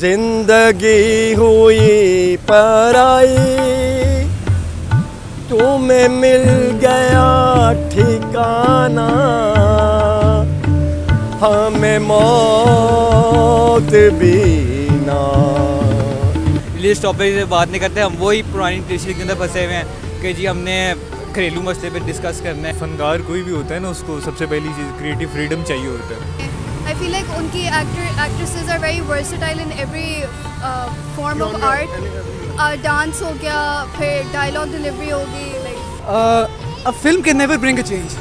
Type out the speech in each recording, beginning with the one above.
जिंदगी हुई पराई, तुम्हें मिल गया ठिकाना, हमें मौत भी ना। रिलीज टॉपिक से बात नहीं करते, हम वही पुरानी ट्रेडिशन के अंदर फंसे हुए हैं कि जी हमने घरेलू मसले पे डिस्कस करना है। फनकार कोई भी होता है ना, उसको सबसे पहली चीज़ क्रिएटिव फ्रीडम चाहिए होता है। I feel like उनकी actresses are very versatile in every form of art. Dance हो गया, फिर dialogue delivery होगी, like a film can never bring a change.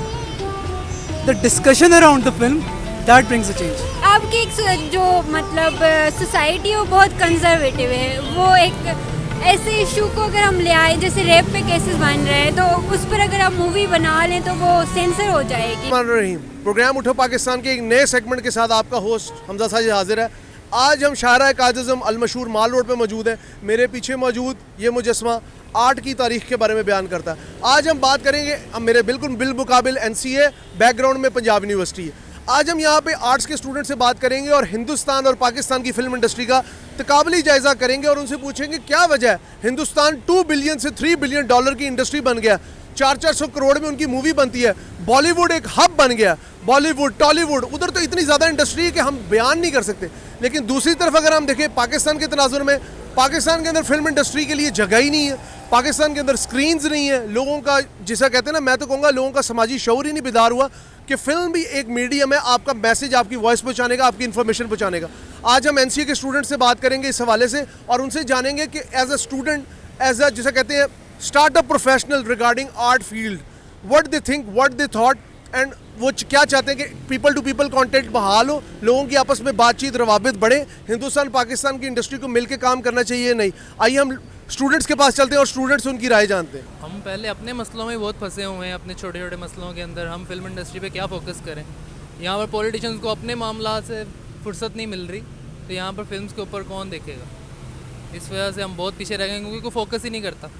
The discussion around the film that brings a change. आपकी एक जो मतलब society है वो बहुत कंजर्वेटिव है। वो एक ऐसे इशू को अगर हम ले आए, जैसे रेप पे केसेस बन रहे हैं, तो उस पर अगर आप मूवी बना लें तो वो सेंसर हो जाएगी। प्रोग्राम उठो पाकिस्तान के एक नए सेगमेंट के साथ आपका होस्ट हमजा साजिद हाजिर है। आज हम शाहरा काज़िम अल मशहूर माल रोड पे मौजूद हैं। मेरे पीछे मौजूद ये मुजस्समा आर्ट की तारीख के बारे में बयान करता है। आज हम बात करेंगे, मेरे बिल्कुल बिलमुकाबिल NCA बैकग्राउंड में पंजाब यूनिवर्सिटी है। आज हम यहाँ पे आर्ट्स के स्टूडेंट से बात करेंगे और हिंदुस्तान और पाकिस्तान की फिल्म इंडस्ट्री का तकाबली जायज़ा करेंगे और उनसे पूछेंगे क्या वजह है हिंदुस्तान 2 बिलियन से 3 बिलियन डॉलर की इंडस्ट्री बन गया, 400 करोड़ में उनकी मूवी बनती है, बॉलीवुड एक हब बन गया, बॉलीवुड टॉलीवुड उधर तो इतनी ज़्यादा इंडस्ट्री है कि हम बयान नहीं कर सकते। लेकिन दूसरी तरफ अगर हम देखें पाकिस्तान के तनाजुर में, पाकिस्तान के अंदर फिल्म इंडस्ट्री के लिए जगह ही नहीं है, पाकिस्तान के अंदर स्क्रीन्स नहीं है, लोगों का जिसे कहते हैं ना, मैं तो कहूँगा लोगों का समाजी शऊर ही नहीं बेदार हुआ कि फिल्म भी एक मीडियम है आपका मैसेज, आपकी वॉइस पहुँचाने का, आपकी इन्फॉर्मेशन पहुँचाने का। आज हम NCA के स्टूडेंट से बात करेंगे इस हवाले से और उनसे जानेंगे कि as a student, as a जिसे कहते हैं startup professional regarding art field, what they think, what they thought and वो क्या चाहते हैं कि पीपल टू पीपल कॉन्टेक्ट बहाल हो, लोगों की आपस में बातचीत रवाबित बढ़े, हिंदुस्तान पाकिस्तान की इंडस्ट्री को मिलकर काम करना चाहिए नहीं। आइए हम स्टूडेंट्स के पास चलते हैं और स्टूडेंट्स उनकी राय जानते हैं। हम पहले अपने मसलों में बहुत फंसे हुए हैं, अपने छोटे छोटे मसलों के अंदर। हम फिल्म इंडस्ट्री पे क्या फोकस करें? यहाँ पर पॉलिटिशियंस को अपने मामला से फुर्सत नहीं मिल रही, तो यहाँ पर फिल्म्स के ऊपर कौन देखेगा? इस वजह से हम बहुत पीछे रह गए क्योंकि कोई फोकस ही नहीं करता।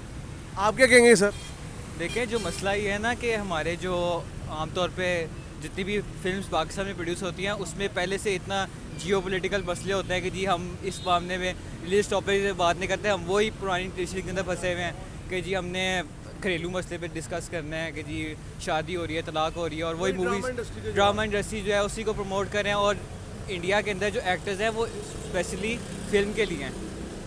आप क्या कहेंगे सर? देखिए, जो मसला ये है ना कि हमारे जो आमतौर पे जितनी भी फिल्म्स पाकिस्तान में प्रोड्यूस होती हैं उसमें पहले से इतना जियोपॉलिटिकल मसले होते हैं कि जी हम इस मामले में रिलीज टॉपिक से बात नहीं करते, हम वही पुरानी ट्रेडिशन के अंदर फंसे हुए हैं कि जी हमने घरेलू मसले पे डिस्कस करना है कि जी शादी हो रही है, तलाक हो रही है, और वही मूवीज़ ड्रामा इंडस्ट्री जो है उसी को प्रमोट करें। और इंडिया के अंदर जो एक्टर्स हैं वो स्पेशली फिल्म के लिए हैं।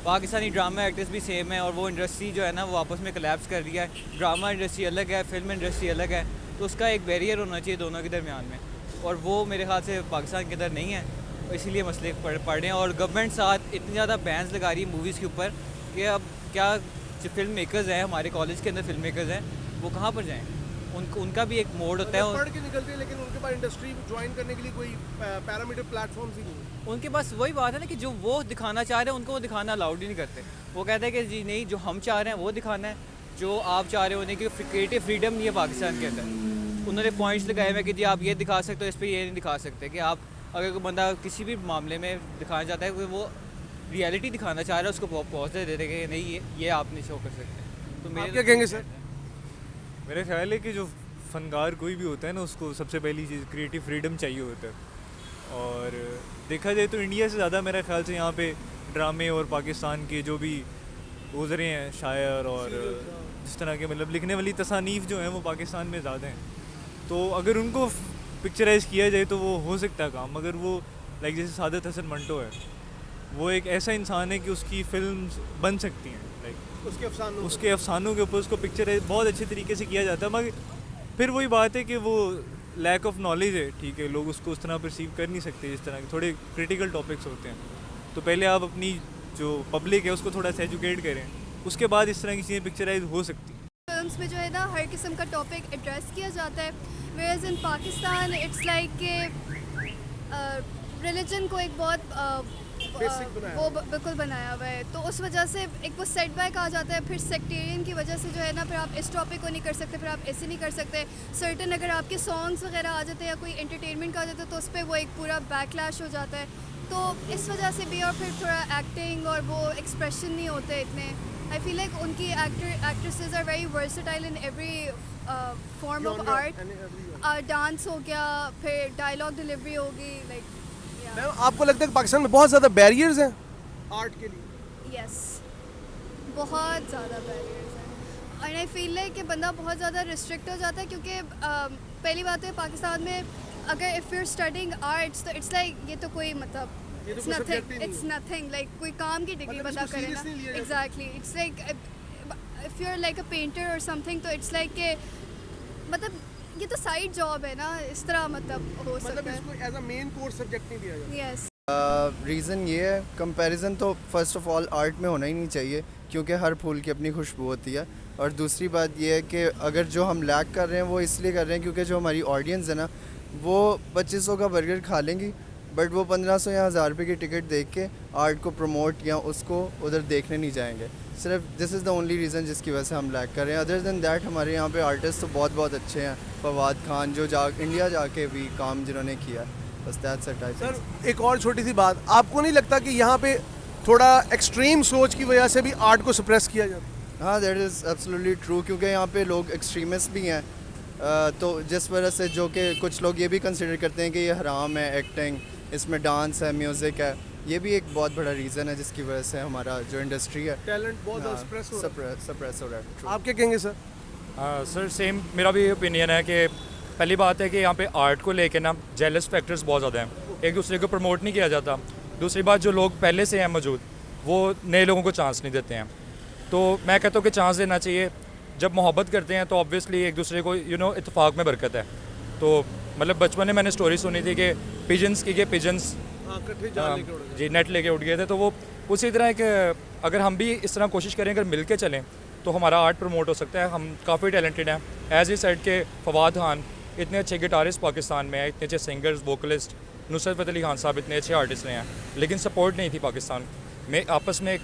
पाकिस्तानी ड्रामा एक्टर्स भी सेम है और वो इंडस्ट्री जो है ना वो आपस में कोलैप्स कर रही है। ड्रामा इंडस्ट्री अलग है, फिल्म इंडस्ट्री अलग है, तो उसका एक बैरियर होना चाहिए दोनों के दरमियान में, और वो मेरे ख्याल से पाकिस्तान के अंदर नहीं है, इसीलिए मसले पड़ रहे हैं। और गवर्नमेंट साथ इतनी ज़्यादा बैन्स लगा रही है मूवीज़ के ऊपर कि अब क्या जो फिल्म मेकर्स हैं, हमारे कॉलेज के अंदर फिल्म मेकर्स हैं, वो कहाँ पर जाएँ? उनका भी एक मोड होता है, पढ़ के निकलते हैं लेकिन उनके पास इंडस्ट्री ज्वाइन करने के लिए कोई पैरामीटर प्लेटफॉर्म्स ही नहीं है। उनके पास वही बात है ना कि जो वो दिखाना चाह रहे हैं उनको वो दिखाना अलाउड ही नहीं करते। वो कहते हैं कि जी नहीं, जो हम चाह रहे हैं वो दिखाना है, जो आप चाह रहे हो उन्हें कि क्रिएटिव फ्रीडम नहीं है पाकिस्तान के अंदर। उन्होंने पॉइंट्स लगाए हुए कि जी आप ये दिखा सकते हो, इस पर ये नहीं दिखा सकते, कि आप अगर कोई बंदा किसी भी मामले में दिखाना चाहता है कि वो रियलिटी दिखाना चाह रहा है, उसको पहुँच दे देते कि नहीं ये आप नहीं शो कर सकते। तो आप क्या कहेंगे सर? मेरा ख्याल है कि जो फनकार कोई भी होता है ना, उसको सबसे पहली चीज़ क्रिएटिव फ्रीडम चाहिए होता है। और देखा जाए तो इंडिया से ज़्यादा मेरा ख्याल से यहाँ पे ड्रामे और पाकिस्तान के जो भी गुजरे हैं शायर और जिस तरह के मतलब लिखने वाली तसानीफ़ जो हैं वो पाकिस्तान में ज़्यादा हैं। तो अगर उनको पिक्चराइज़ किया जाए तो वो हो सकता है काम। मगर वो लाइक जैसे सादत हसन मंटो है, वो एक ऐसा इंसान है कि उसकी फिल्म्स बन सकती हैं, लाइक उसके अफसानों के ऊपर उसको पिक्चराइज बहुत अच्छे तरीके से किया जाता है। मगर फिर वही बात है कि वो लैक ऑफ नॉलेज है, ठीक है, लोग उसको उस तरह परसीव कर नहीं सकते जिस तरह के थोड़े क्रिटिकल टॉपिक्स होते हैं। तो पहले आप अपनी जो पब्लिक है उसको थोड़ा सा एजुकेट करें, उसके बाद इस तरह की चीज़ें पिक्चराइज हो सकती हैं। फिल्म्स में जो है ना हर किस्म का टॉपिक एड्रेस किया जाता है, whereas in Pakistan it's like कि रिलीजन को एक बहुत वो बिल्कुल बनाया हुआ है, तो उस वजह से एक वो सेटबैक आ जाता है। फिर सेक्टेरियन की वजह से जो है ना, फिर आप इस टॉपिक को नहीं कर सकते, फिर आप ऐसे नहीं कर सकते। सर्टन अगर आपके सॉन्ग्स वगैरह आ जाते हैं या कोई एंटरटेनमेंट का आ जाता है तो उस पर वो एक पूरा बैकलैश हो जाता है, तो इस वजह से भी। और फिर थोड़ा एक्टिंग और वो एक्सप्रेशन नहीं होते इतने। आई फील लाइक उनकी actresses are very versatile in every form of art. Dance हो गया, फिर डायलॉग डिलीवरी होगी, लाइक आपको लगता है कि पाकिस्तान में बहुत ज़्यादा बैरियर्स हैं आर्ट के लिए? यस, बहुत ज़्यादा बैरियर्स हैं और आई फील लाइक कि बंदा बहुत ज़्यादा रिस्ट्रिक्ट हो जाता है क्योंकि पहली बात है पाकिस्तान में अगर इफ़ यू स्टडिंग आर्ट्स तो इट्स लाइक ये तो कोई मतलब ये तो इट्स कोई subject ही नथिंग, नहीं इट्स है। नथिंग लाइक कोई काम की डिग्री मतलब बंदा इसको करे serious नहीं लिया ना। जाता। Exactly, it's like if you are like a painter और समथिंग तो इट्स लाइक के मतलब ये तो साइड जॉब है ना, इस तरह मतलब हो मतलब सकता इसको है। As a main course subject नहीं दिया जाता? यस, रीज़न ये है, कंपैरिजन तो फर्स्ट ऑफ ऑल आर्ट में होना ही नहीं चाहिए क्योंकि हर फूल की अपनी खुशबू होती है। और दूसरी बात ये है कि अगर जो हम लैक कर रहे हैं वो इसलिए कर रहे हैं क्योंकि जो हमारी ऑडियंस है ना वो 2500 का बर्गर खा लेंगी बट वो 1500 या 1000 रुपये की टिकट देख के आर्ट को प्रमोट या उसको उधर देखने नहीं जाएंगे। सिर्फ this is the only reason जिसकी वजह से हम लैक कर रहे हैं। अदर दैन दैट हमारे यहाँ पे आर्टिस्ट तो बहुत बहुत अच्छे हैं। फवाद खान जो इंडिया जाके भी काम जिन्होंने किया, बस that's it I think. Sir एक और छोटी सी बात, आपको नहीं लगता कि यहाँ पे थोड़ा एक्सट्रीम सोच की वजह से भी आर्ट को सप्रेस किया जाता है? हाँ, दैट इज़ एब्सोल्युटली ट्रू क्योंकि यहाँ पे लोग एक्सट्रीमिस्ट भी हैं। तो जिस वजह से जो कि कुछ लोग ये भी कंसिडर करते हैं कि ये हराम है एक्टिंग, इसमें डांस है, म्यूज़िक है, ये भी एक बहुत बड़ा रीज़न है जिसकी वजह से हमारा जो इंडस्ट्री है टैलेंट बहुत ज़्यादा सप्रेस हो रहा है। सप्रेस हो रहा है। True. आप क्या कहेंगे सर? सर सेम मेरा भी ओपिनियन है कि पहली बात है कि यहाँ पे आर्ट को लेके ना जेलस फैक्टर्स बहुत ज़्यादा हैं, एक दूसरे को प्रमोट नहीं किया जाता। दूसरी बात, जो लोग पहले से हैं मौजूद वो नए लोगों को चांस नहीं देते हैं। तो मैं कहता हूँ कि चांस देना चाहिए। जब मोहब्बत करते हैं तो ऑब्वियसली एक दूसरे को इत्तेफाक में बरकत है। तो मतलब बचपन में मैंने स्टोरी सुनी थी कि पिजन्स की पिजन्स जी नेट लेके उठ गए थे। तो वो उसी तरह कि अगर हम भी इस तरह कोशिश करें, अगर मिल के चलें तो हमारा आर्ट प्रमोट हो सकता है। हम काफ़ी टैलेंटेड हैं। एज ई सेड के फवाद खान इतने अच्छे गिटारिस्ट पाकिस्तान में हैं, इतने अच्छे सिंगर्स, वोकलिस्ट, नुसरत फ़तेह अली खान साहब इतने अच्छे आर्टिस्ट रहे हैं, लेकिन सपोर्ट नहीं थी पाकिस्तान में, आपस में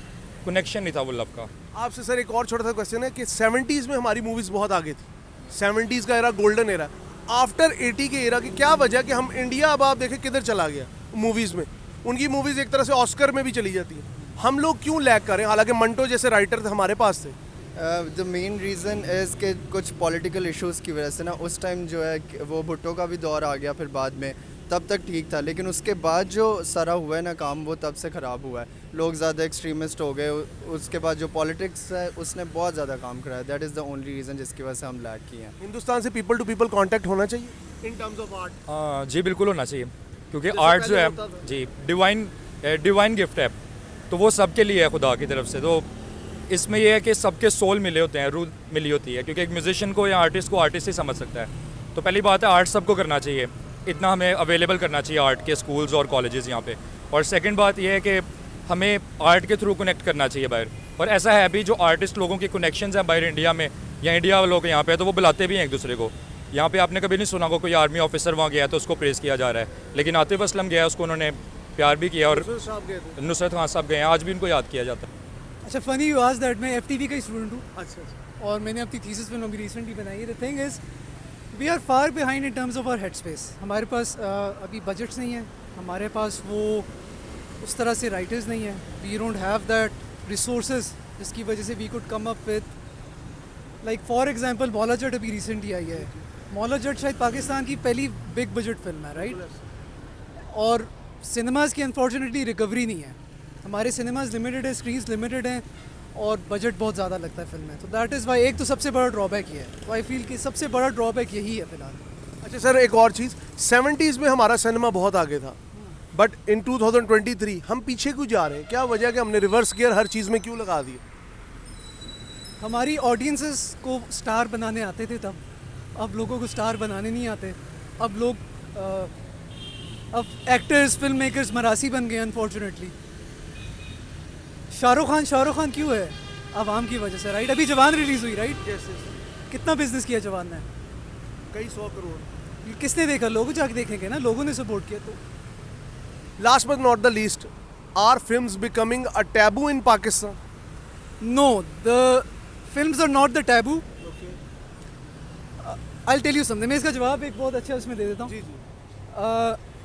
कनेक्शन नहीं था वो लव का। आपसे सर एक और छोटा सा क्वेश्चन है कि 70s में हमारी मूवीज़ बहुत आगे थी, 70s का एरा गोल्डन एरा। आफ्टर 80 के एरा की क्या वजह कि हम इंडिया अब आप देखें किधर चला गया मूवीज़ में? उनकी मूवीज़ एक तरह से ऑस्कर में भी चली जाती हैं। हम लोग क्यों लैग कर रहे हैं? हालांकि मंटो जैसे राइटर हमारे पास थे। द मेन रीज़न इज़ कि कुछ पॉलिटिकल इश्यूज़ की वजह से ना उस टाइम जो है वो भुट्टो का भी दौर आ गया, फिर बाद में तब तक ठीक था, लेकिन उसके बाद जो सारा हुआ है ना काम, वो तब से ख़राब हुआ है। लोग ज़्यादा एक्सट्रीमिस्ट हो गए, उसके बाद जो पॉलिटिक्स है उसने बहुत ज़्यादा काम कराया। That is the only reason जिसकी वजह से हम लैग किए हैं। हिंदुस्तान से पीपल टू पीपल कांटेक्ट होना चाहिए इन टर्म्स ऑफ आर्ट। हाँ जी, बिल्कुल होना चाहिए क्योंकि जैसे आर्ट जो पहले है होता था। जी डिवाइन गिफ्ट है, तो वो सबके लिए है खुदा की तरफ से। तो इसमें यह है कि सबके सोल मिले होते हैं, रूह मिली होती है, क्योंकि एक म्यूजिशियन को या आर्टिस्ट को आर्टिस्ट ही समझ सकता है। तो पहली बात है आर्ट सबको करना चाहिए, इतना हमें अवेलेबल करना चाहिए आर्ट के स्कूल्स और कॉलेजेस यहाँ पे। और सेकंड बात यह है कि हमें आर्ट के थ्रू कनेक्ट करना चाहिए बाहर। और ऐसा है भी, जो आर्टिस्ट लोगों के कनेक्शंस हैं बाहर इंडिया में या इंडिया वालों के यहाँ पे, तो वो बुलाते भी हैं एक दूसरे को। यहाँ पे आपने कभी नहीं सुना को कोई आर्मी ऑफिसर वहाँ गया तो उसको प्रेज़ किया जा रहा है, लेकिन आतिफ असलम गया, उसको उन्होंने प्यार भी किया, और नुसरत खान साहब गए हैं, आज भी उनको याद किया जाता है। अच्छा, फनी यू आस्क दैट, मैं एफटीवी का स्टूडेंट हूँ। अच्छा। और मैंने अपनी थीसिस फिल्म अभी रिसेंटली बनाई है। The thing is we are far behind in terms of our head space. हमारे पास अभी बजट्स नहीं है, हमारे पास वो उस तरह से राइटर्स नहीं है, we don't have that resources जिसकी वजह से we could come up with, like for example Maula Jatt अभी रिसेंटली आई है। मौला जट शायद पाकिस्तान की पहली बिग बजट फिल्म है, राइट? और सिनेमाज़ की अनफॉर्चुनेटली रिकवरी नहीं है। हमारे सिनेमाज लिमिटेड है, स्क्रीन्स लिमिटेड हैं और बजट बहुत ज़्यादा लगता है फिल्म में। तो दैट इज़ वाई एक तो सबसे बड़ा ड्रॉबैक ये है। तो आई फील कि सबसे बड़ा ड्रॉबैक यही है फिलहाल। अच्छा सर, एक और चीज़, 70s में हमारा सिनेमा बहुत आगे था, बट इन 2023 हम पीछे क्यों जा रहे हैं? क्या वजह कि हमने रिवर्स गियर हर चीज़ में क्यों लगा दिए? हमारी ऑडियंसेस को स्टार बनाने आते थे तब, अब लोगों को स्टार बनाने नहीं आते। अब लोग अब एक्टर्स, फिल्म मेकर्स मरासी बन गए अनफॉर्चुनेटली। शाहरुख खान क्यों है? आवाम की वजह से, राइट? अभी जवान रिलीज़ हुई, राइट? कितना बिजनेस किया जवान ने? कई 100 करोड़। किसने देखा? लोग जाके देखेंगे ना, लोगों ने सपोर्ट किया। तो last but not the least, are films becoming a taboo in Pakistan? No, the films are not the taboo. I'll tell you something. मैं इसका जवाब एक बहुत अच्छा उसमें दे देता हूँ। जी जी।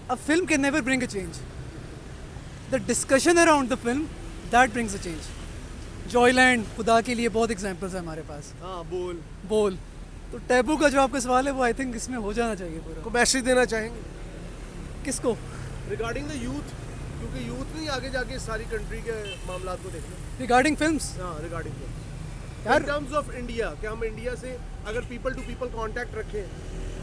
A film can never bring a change. The discussion around the film that brings a change. Joyland, खुदा के लिए बहुत एग्जांपल्स है हमारे पास। हाँ, बोल। तो टैबू का जो आपका सवाल है वो आई थिंक इसमें हो जाना चाहिए पूरा। को मैसेज देना चाहेंगे किसको? Regarding the youth? क्योंकि यूथ नहीं आगे जाके सारी कंट्री के मामला को देखना। रिगार्डिंग फिल्म्स हाँ, रिगार्डिंग यार इन टर्म्स ऑफ इंडिया, क्या हम इंडिया से अगर पीपल टू पीपल कांटेक्ट रखें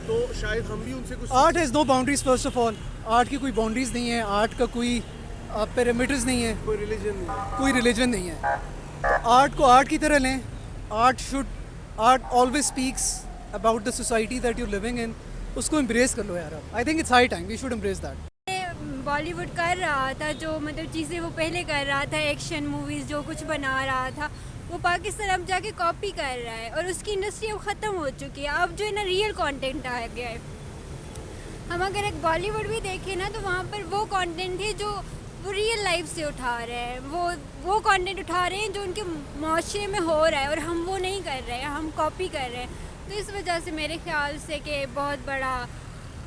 तो शायद हम भी उनसे कुछ art has no boundaries. First of all art की कोई बाउंड्रीज नहीं है, आर्ट का कोई पैरामीटर्स नहीं है, कोई रिलीजन नहीं है। कोई रिलीजन नहीं है। आर्ट को आर्ट की तरह लें। Art always speaks about the society that you living in. उसको एम्ब्रेस कर लो यार। I think it's high time we should embrace that. Bollywood कर रहा था जो मतलब चीज़ें वो पहले कर रहा था, एक्शन मूवीज़ जो कुछ बना रहा था, वो पाकिस्तान अब जाके कॉपी कर रहा है और उसकी इंडस्ट्री अब ख़त्म हो चुकी है। अब जो है ना रियल कंटेंट आ गया है। हम अगर एक बॉलीवुड भी देखें ना तो वहाँ पर वो कंटेंट है जो वो रियल लाइफ से उठा रहे हैं, वो कंटेंट उठा रहे हैं जो उनके माशरे में हो रहा है और हम वो नहीं कर रहे हैं, हम कॉपी कर रहे हैं। तो इस वजह से मेरे ख्याल से कि बहुत बड़ा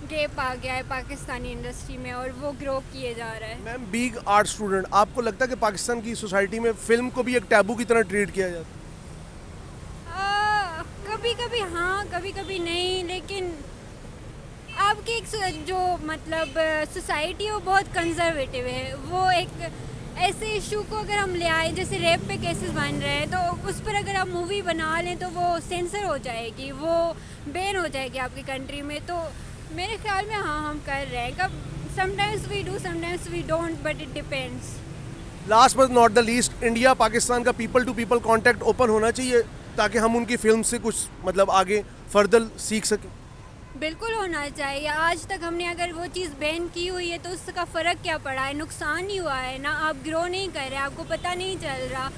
गैप आ गया है पाकिस्तानी इंडस्ट्री में और वो ग्रो किए जा रहा है। मैम, बीइंग आर्ट स्टूडेंट, आपको लगता है कि पाकिस्तान की सोसाइटी में फिल्म को भी एक टैबू की तरह ट्रीट किया जाता है? कभी कभी हाँ, कभी कभी नहीं, लेकिन आपकी एक जो मतलब सोसाइटी है वो बहुत कंजर्वेटिव है। वो एक ऐसे इशू को अगर हम ले आए, जैसे रेप पे केसेस बन रहे हैं, तो उस पर अगर आप मूवी बना लें तो वो सेंसर हो जाएगी, वो बैन हो जाएगी आपकी कंट्री में। तो मेरे ख्याल में हाँ, हम कर रहे हैं। कब sometimes we do, sometimes we don't, but it depends. Last but not the least, India Pakistan का people to people contact open होना चाहिए ताकि हम उनकी फिल्म से कुछ मतलब आगे फर्दर सीख सकें। बिल्कुल होना चाहिए। आज तक हमने अगर वो चीज़ बैन की हुई है तो उसका फ़र्क क्या पड़ा है? नुकसान ही हुआ है ना। आप ग्रो नहीं कर रहे, आपको पता नहीं चल रहा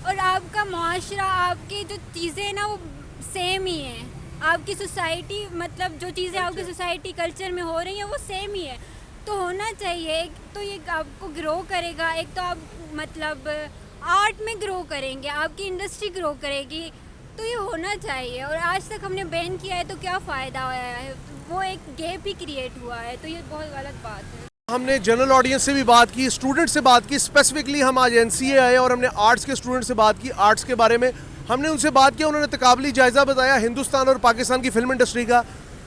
और आपका मुआशरा, आपकी जो चीज़ें हैं ना वो सेम ही हैं। आपकी सोसाइटी मतलब जो चीज़ें आपकी सोसाइटी कल्चर में हो रही हैं वो सेम ही है। तो होना चाहिए। एक तो ये आपको ग्रो करेगा, एक तो आप मतलब आर्ट में ग्रो करेंगे, आपकी इंडस्ट्री ग्रो करेगी। तो ये होना चाहिए। और आज तक हमने बैन किया है तो क्या फ़ायदा हुआ है? वो एक गैप ही क्रिएट हुआ है, तो ये बहुत गलत बात है। हमने जनरल ऑडियंस से भी बात की, स्टूडेंट से बात की, स्पेसिफिकली हम आज NCA आए और हमने आर्ट्स के स्टूडेंट से बात की। आर्ट्स के बारे में हमने उनसे बात किया, उन्होंने तकाबली जायज़ा बताया हिंदुस्तान और पाकिस्तान की फिल्म इंडस्ट्री का।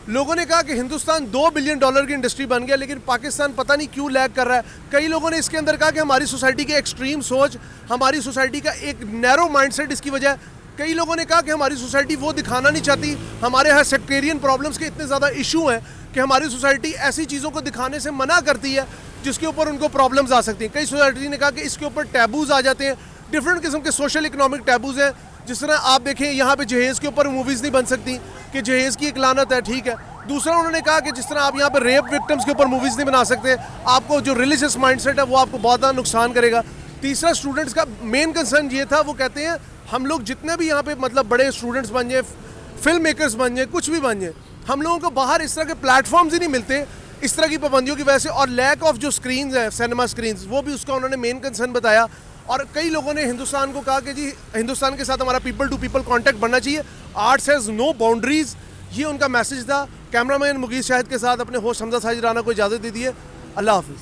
लोगों ने कहा कि हिंदुस्तान $2 बिलियन की इंडस्ट्री बन गया, लेकिन पाकिस्तान पता नहीं क्यों लैग कर रहा है। कई लोगों ने इसके अंदर कहा कि हमारी सोसाइटी की एक्सट्रीम सोच, हमारी सोसाइटी का एक नैरो माइंडसेट इसकी वजह है। कई लोगों ने कहा कि हमारी सोसाइटी वो दिखाना नहीं चाहती, हमारे यहाँ सेक्टेरियन प्रॉब्लम्स के इतने ज़्यादा इशू हैं कि हमारी सोसाइटी ऐसी चीज़ों को दिखाने से मना करती है जिसके ऊपर उनको प्रॉब्लम्स आ सकती हैं। कई सोसाइटी ने कहा कि इसके ऊपर टैबूज़ आ जाते हैं, डिफरेंट किस्म के सोशल इकोनॉमिक टैबूज़ हैं। जिस तरह आप देखें यहाँ पे जहेज़ के ऊपर मूवीज़ नहीं बन सकती कि जहेज़ की एक लानत है, ठीक है। दूसरा उन्होंने कहा कि जिस तरह आप यहाँ पर रेप विक्टिम्स के ऊपर मूवीज़ नहीं बना सकते, आपको जो रिलीजियस माइंडसेट है वो आपको बहुत ज़्यादा नुकसान करेगा। तीसरा स्टूडेंट्स का मेन कंसर्न ये था, वो कहते हैं हम लोग जितने भी यहाँ पे मतलब बड़े स्टूडेंट्स बन जाए, फिल्म मेकर्स बन जाए, कुछ भी बन जाए, हम लोगों को बाहर इस तरह के प्लेटफॉर्म्स ही नहीं मिलते इस तरह की पाबंदियों की वजह से, और लैक ऑफ जो स्क्रीन्स हैं, सिनेमा स्क्रीन्स, वो भी उसका उन्होंने मेन कंसर्न बताया। और कई लोगों ने हिंदुस्तान को कहा कि जी हिंदुस्तान के साथ हमारा पीपल टू पीपल कॉन्टैक्ट बढ़ना चाहिए, आर्ट्स हैज़ नो बाउंड्रीज, ये उनका मैसेज था। कैमरामैन मुगीस शाहिद के साथ अपने होस्ट हमजा साजिद राना को इजाज़त दे दी है। अल्लाह हाफिज़।